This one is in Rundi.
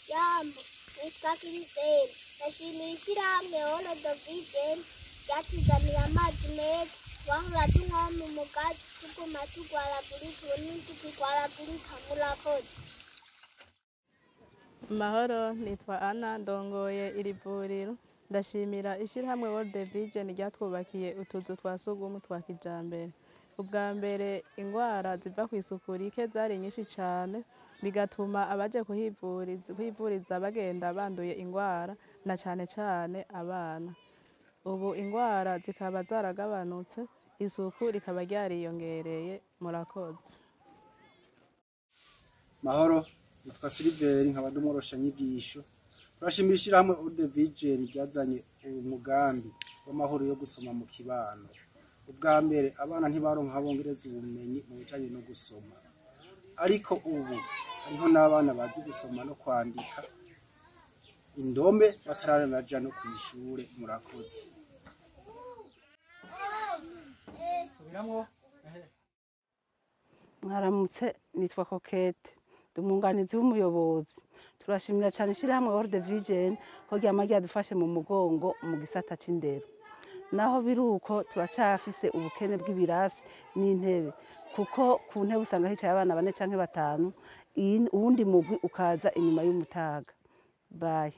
Jambo, nitwa Kiriseni. Ndashimiye ishyirahamwe World Vision ryatuzaniye amazi meza twahora tunywa mu mugati tuguma turwaragurika ubu tukirwaragurika murakoze. Mahoro, nitwa Ana ndongoye iri vuriro. Ndashimira ishyirahamwe World Vision ryatwubakiye utuzu twa sugumwe twa kijambere. Ubwa mbere ingwara ziva kw'isuku rike zari nyinshi cane bigatuma abaje kuhivuriza bagenda banduye ingwara na cane cane abana. Ubu ingwara zikaba zaragabanutse, isuku rikaba ryariyongereye. Murakoze. Mahoro, nitwa Siliveri nkaba ndumurosha nyigisho. Turashimira ishyirahamwe World Vision ryazanye umugambi w'amahoro yo gusoma mu kibano. Ubwa mbere abana ntibaronka bongereza ubumenyi mu bijanye no gusoma, ariko ubu hariho n'abana bazi gusoma no kwandika indome bataranaja no kw'ishure. Murakoze. Mwaramutse, nitwa Kokete umunganizi w'umuyobozi. Turashimira cyane ishyirahamwe World Vision ko ryama ryadufashe mu mugongo mu gisata c'indero. Naho biruko turacafise ubukene bw'ibirasi n'intebe, kuko ku ntebe usanga hicaye abana 4 canke 5, uwundi mugwi ukaza inyuma y'umutaga. Bye.